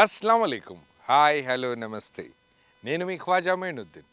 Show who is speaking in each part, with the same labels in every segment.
Speaker 1: అస్సలం వాలేకుమ్. Hi, hello, నమస్తే. నేను మీ ఖ్వాజా మొయినుద్దీన్.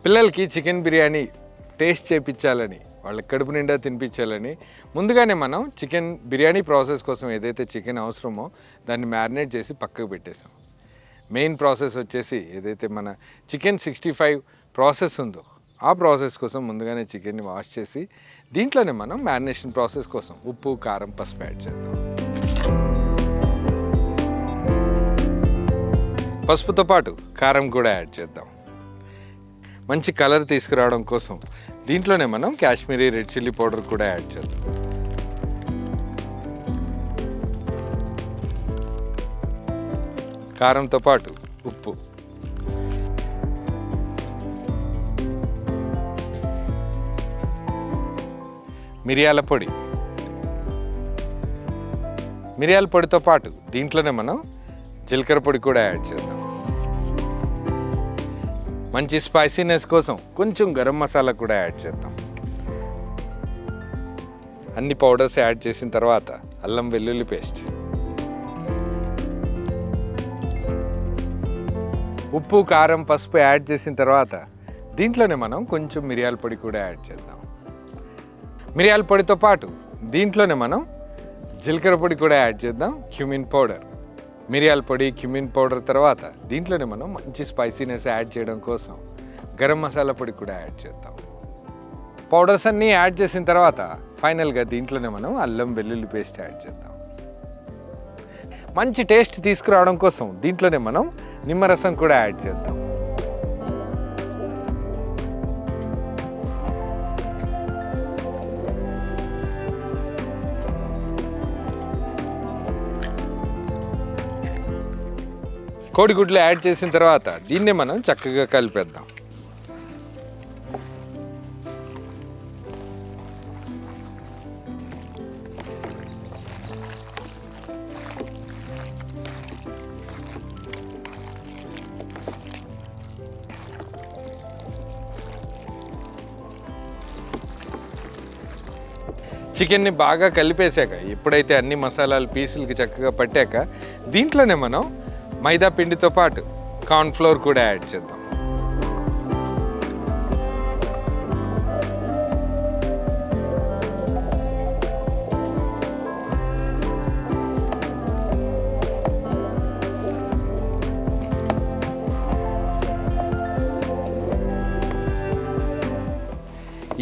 Speaker 1: పిల్లలకి చికెన్ బిర్యానీ టేస్ట్ చేయించాలని, వాళ్ళ కడుపు నిండా తినిపించాలని ముందుగానే మనం చికెన్ బిర్యానీ ప్రాసెస్ కోసం ఏదైతే చికెన్ అవసరమో దాన్ని మ్యారినేట్ చేసి పక్కకు పెట్టేసాం. మెయిన్ ప్రాసెస్ వచ్చేసి ఏదైతే మన చికెన్ 65 ప్రాసెస్ ఉందో ఆ ప్రాసెస్ కోసం ముందుగానే చికెన్ని వాష్ చేసి దీంట్లోనే మనం మ్యారినేషన్ ప్రాసెస్ కోసం ఉప్పు, కారం, పసుపు యాడ్ చేద్దాం. పసుపుతో పాటు కారం కూడా యాడ్ చేద్దాం. మంచి కలర్ తీసుకురావడం కోసం దీంట్లోనే మనం కాశ్మీరీ రెడ్ చిల్లీ పౌడర్ కూడా యాడ్ చేద్దాం. కారంతో పాటు ఉప్పు, మిరియాల పొడి, మిరియాల పొడితో పాటు దీంట్లోనే మనం జీలకర్ర పొడి కూడా యాడ్ చేద్దాం. మంచి స్పైసీనెస్ కోసం కొంచెం గరం మసాలా కూడా యాడ్ చేద్దాం. అన్ని పౌడర్స్ యాడ్ చేసిన తర్వాత అల్లం వెల్లుల్లి పేస్ట్, ఉప్పు, కారం, పసుపు యాడ్ చేసిన తర్వాత దీంట్లోనే మనం కొంచెం మిరియాల పొడి కూడా యాడ్ చేద్దాం. మిరియాల పొడితో పాటు దీంట్లోనే మనం జీలకర్ర పొడి కూడా యాడ్ చేద్దాం. క్యూమిన్ పౌడర్, మిరియాల పొడి, క్యూమిన్ పౌడర్ తర్వాత దీంట్లోనే మనం మంచి స్పైసీనెస్ యాడ్ చేయడం కోసం గరం మసాలా పొడి కూడా యాడ్ చేద్దాం. పౌడర్స్ అన్నీ యాడ్ చేసిన తర్వాత ఫైనల్గా దీంట్లోనే మనం అల్లం వెల్లుల్లి పేస్ట్ యాడ్ చేద్దాం. మంచి టేస్ట్ తీసుకురావడం కోసం దీంట్లోనే మనం నిమ్మరసం కూడా యాడ్ చేద్దాం. కోడిగుడ్లు యాడ్ చేసిన తర్వాత దీన్నే మనం చక్కగా కలిపేద్దాం. చికెన్ని బాగా కలిపేశాక, ఎప్పుడైతే అన్ని మసాలాలు పీసులకి చక్కగా పట్టాక దీంట్లోనే మనం మైదా పిండితో పాటు కార్న్ఫ్లోర్ కూడా యాడ్ చేద్దాం.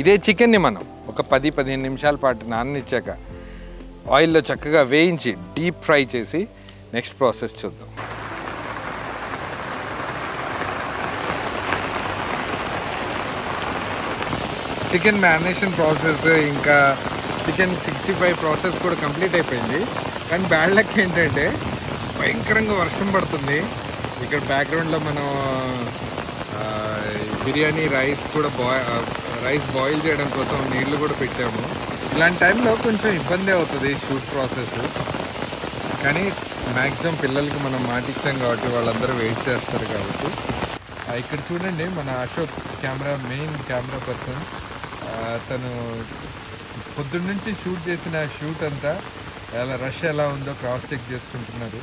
Speaker 1: ఇదే చికెన్ని మనం ఒక 10-15 నిమిషాల పాటు నాననిచ్చాక ఆయిల్లో చక్కగా వేయించి డీప్ ఫ్రై చేసి నెక్స్ట్ ప్రాసెస్ చూద్దాం. చికెన్ మ్యారినేషన్ ప్రాసెస్ ఇంకా చికెన్ 65 ప్రాసెస్ కూడా కంప్లీట్ అయిపోయింది. కానీ బ్యాడ్ లక్ ఏంటంటే భయంకరంగా వర్షం పడుతుంది. ఇక్కడ బ్యాక్గ్రౌండ్లో మనం బిర్యానీ రైస్ కూడా రైస్ బాయిల్ చేయడం కోసం నీళ్లు కూడా పెట్టాము. ఇలాంటి టైంలో కొంచెం ఇబ్బంది అవుతుంది షూట్ ప్రాసెస్. కానీ మ్యాక్సిమం పిల్లలకి మనం మాటిచ్చాం కాబట్టి వాళ్ళందరూ వెయిట్ చేస్తారు కాబట్టి. ఇక్కడ చూడండి మన అశోక్ మెయిన్ కెమెరా పర్సన్, తను పొద్దున్నుంచి షూట్ చేసిన షూట్ అంతా రష్ ఎలా ఉందో క్రాస్ చెక్ చేసుకుంటున్నారు.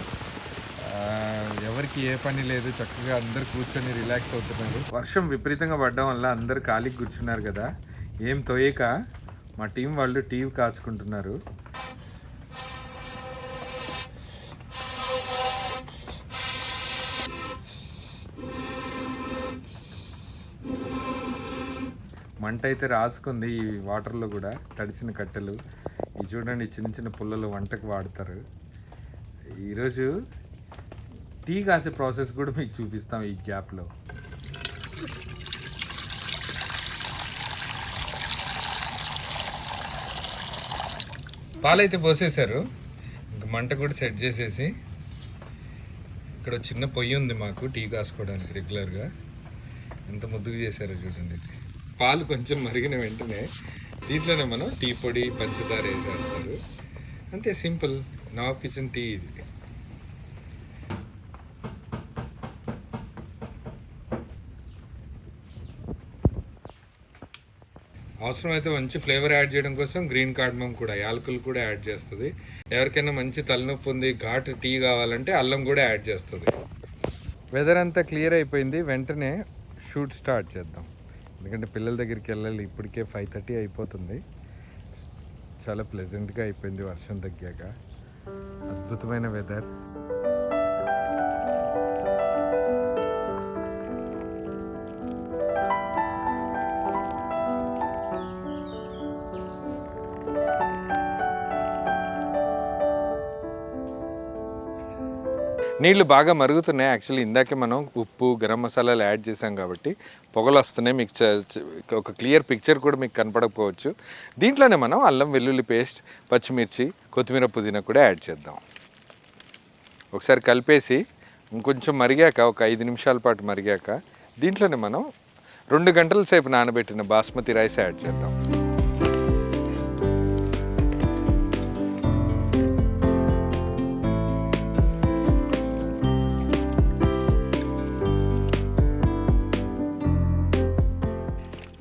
Speaker 1: ఎవరికి ఏ పని లేదు, చక్కగా అందరు కూర్చొని రిలాక్స్ అవుతున్నారు. వర్షం విపరీతంగా పడడం వల్ల అందరు ఖాళీకి కూర్చున్నారు కదా, ఏం తోయక మా టీం వాళ్ళు టీవీ కాచుకుంటున్నారు. మంట అయితే రాసుకుంది ఈ వాటర్లో కూడా, తడిసిన కట్టెలు. ఇవి చూడండి, చిన్న చిన్న పుల్లలు వంటకు వాడతారు. ఈరోజు టీ కాసే ప్రాసెస్ కూడా మీకు చూపిస్తాం ఈ గ్యాప్లో. పాలైతే పోసేశారు, ఇంకా మంట కూడా సెట్ చేసేసి ఇక్కడ చిన్న పొయ్యి ఉంది మాకు టీ కాసుకోవడానికి రెగ్యులర్గా. ఎంత ముద్దుగా చేశారో చూడండి. పాలు కొంచెం మరిగిన వెంటనే దీంట్లోనే మనం టీ పొడి పంచదార వేసేస్తారు. అంతే, సింపుల్ నవాబ్ కిచెన్ టీ ఇది. అవసరమైతే మంచి ఫ్లేవర్ యాడ్ చేయడం కోసం గ్రీన్ కార్డమమ్ కూడా, యాలకులు కూడా యాడ్ చేస్తుంది. ఎవరికైనా మంచి తలనొప్పి ఉంది, ఘాటు టీ కావాలంటే అల్లం కూడా యాడ్ చేస్తుంది. వెదర్ అంతా క్లియర్ అయిపోయింది, వెంటనే షూట్ స్టార్ట్ చేద్దాం. ఎందుకంటే పిల్లల దగ్గరికి వెళ్ళాలి. ఇప్పటికే 5:30 అయిపోతుంది. చాలా ప్లెజెంట్గా అయిపోయింది వర్షం తగ్గాక. అద్భుతమైన వెదర్. నీళ్ళు బాగా మరుగుతున్నాయి. యాక్చువల్లీ ఇందాకే మనం ఉప్పు గరం మసాలాలు యాడ్ చేసాం కాబట్టి పొగలు వస్తున్నాయి. మీకు ఒక క్లియర్ పిక్చర్ కూడా మీకు కనపడకపోవచ్చు. దీంట్లోనే మనం అల్లం వెల్లుల్లి పేస్ట్, పచ్చిమిర్చి, కొత్తిమీర, పుదీనా కూడా యాడ్ చేద్దాం. ఒకసారి కలిపేసి ఇంకొంచెం మరిగాక, ఒక 5 నిమిషాల పాటు మరిగాక దీంట్లోనే మనం 2 గంటల సేపు నానబెట్టిన బాస్మతి రైస్ యాడ్ చేద్దాం.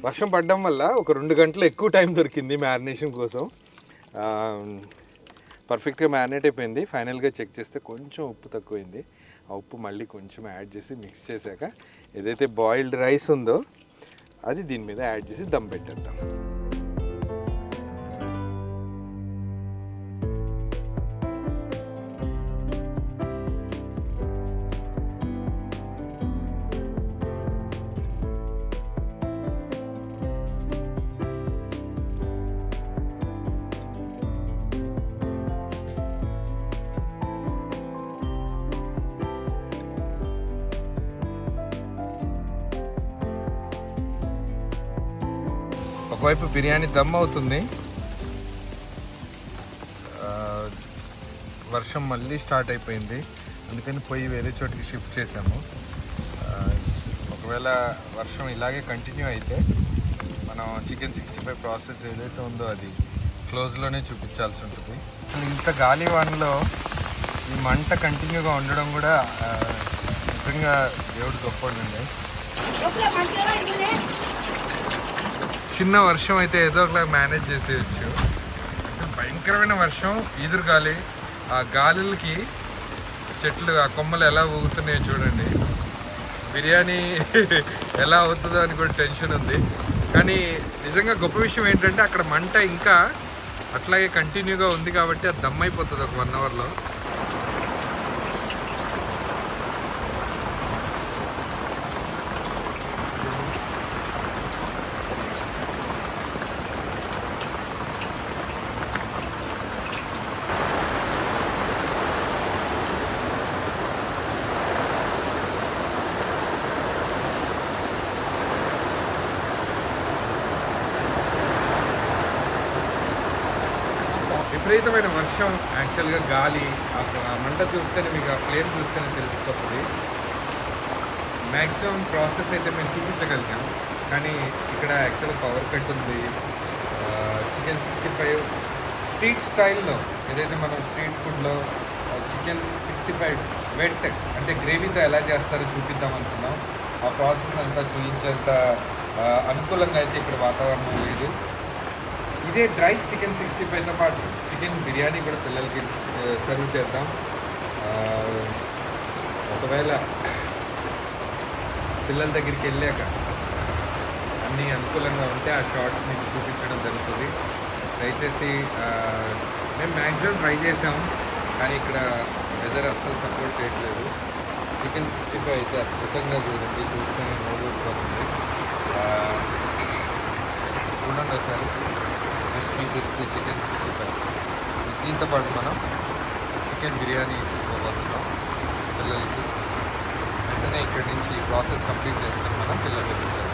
Speaker 1: వర్షం పడడం వల్ల ఒక 2 గంటలు ఎక్కువ టైం దొరికింది మ్యారినేషన్ కోసం. పర్ఫెక్ట్గా మ్యారినేట్ అయిపోయింది. ఫైనల్గా చెక్ చేస్తే కొంచెం ఉప్పు తక్కువైంది. ఆ ఉప్పు మళ్ళీ కొంచెం యాడ్ చేసి మిక్స్ చేశాక ఏదైతే బాయిల్డ్ రైస్ ఉందో అది దీని మీద యాడ్ చేసి దమ్ పెట్టేద్దాం. ఒకవైపు బిర్యానీ దమ్ అవుతుంది. వర్షం మళ్ళీ స్టార్ట్ అయిపోయింది, అందుకని పొయ్యి వేరే చోటికి షిఫ్ట్ చేసాము. ఒకవేళ వర్షం ఇలాగే కంటిన్యూ అయితే మనం చికెన్ 65 ప్రాసెస్ ఏదైతే ఉందో అది క్లోజ్లోనే చూపించాల్సి ఉంటుంది. అసలు ఇంత గాలి వానలో ఈ మంట కంటిన్యూగా ఉండడం కూడా నిజంగా దేవుడు గొప్పండి. చిన్న వర్షం అయితే ఏదో ఒకలా మేనేజ్ చేసేయచ్చు. భయంకరమైన వర్షం, ఈదురుగాలి. ఆ గాలులకి చెట్లు ఆ కొమ్మలు ఎలా ఊగుతున్నాయో చూడండి. బిర్యానీ ఎలా అవుతుందో అని కూడా టెన్షన్ ఉంది. కానీ నిజంగా గొప్ప విషయం ఏంటంటే అక్కడ మంట ఇంకా అట్లాగే కంటిన్యూగా ఉంది కాబట్టి అది దమ్ అయిపోతుంది ఒక 1 అవర్లో. విపరీతమైన వర్షం, యాక్చువల్గా గాలి, ఆ మంట చూస్తేనే మీకు ఆ ఫ్లేమ్ చూస్తేనే తెలిసిపోతుంది. మ్యాక్సిమం ప్రాసెస్ అయితే మేము చూపించగలిగాం, కానీ ఇక్కడ యాక్చువల్గా పవర్ కట్ ఉంది. చికెన్ 65 స్ట్రీట్ స్టైల్లో, ఏదైతే మనం స్ట్రీట్ ఫుడ్లో చికెన్ 65 వెట్ అంటే గ్రేవీతో ఎలా చేస్తారో చూపిద్దాం అనుకున్నాం. ఆ ప్రాసెస్ అంతా చూపించేంత అనుకూలంగా అయితే ఇక్కడ వాతావరణం లేదు. ఇదే డ్రై చికెన్ 65తో పాటు చికెన్ బిర్యానీ కూడా పిల్లలకి సర్వ్ చేద్దాం. ఒకవేళ పిల్లల దగ్గరికి వెళ్ళాక అన్నీ అనుకూలంగా ఉంటే ఆ షార్ట్స్ మీకు చూపించడం జరుగుతుంది. దయచేసి మేము మ్యాక్సిమం ట్రై చేసాం, కానీ ఇక్కడ వెదర్ అస్సలు సపోర్ట్ చేయట్లేదు. చికెన్ 65 అయితే అద్భుతంగా చూడండి, చూస్తేనే నోరూరుతుంది. చూడండి ఒకసారి క్రిస్పీ చికెన్ 65. దీంతో పాటు మనం చికెన్ బిర్యానీ ఇచ్చుకోబోతున్నాం పిల్లలకి. వెంటనే ఇక్కడి నుంచి ప్రాసెస్ కంప్లీట్ చేసుకొని మనం పిల్లలకి ఇచ్చేద్దాం.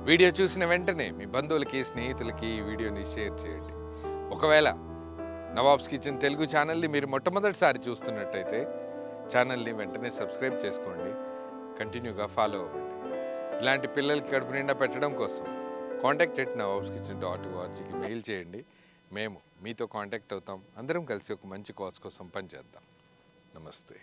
Speaker 1: వీడియో చూసిన వెంటనే మీ బంధువులకి, స్నేహితులకి ఈ వీడియోని షేర్ చేయండి. ఒకవేళ నవాబ్స్ కిచెన్ తెలుగు ఛానల్ని మీరు మొట్టమొదటిసారి చూస్తున్నట్టయితే ఛానల్ని వెంటనే సబ్స్క్రైబ్ చేసుకోండి, కంటిన్యూగా ఫాలో అవ్వండి. ఇలాంటి పిల్లలకి కడుపు నిండా పెట్టడం కోసం contact@nawabskitchen.orgకి మెయిల్ చేయండి. మేము మీతో కాంటాక్ట్ అవుతాం. అందరం కలిసి ఒక మంచి కాజ్ కోసం పనిచేద్దాం. నమస్తే.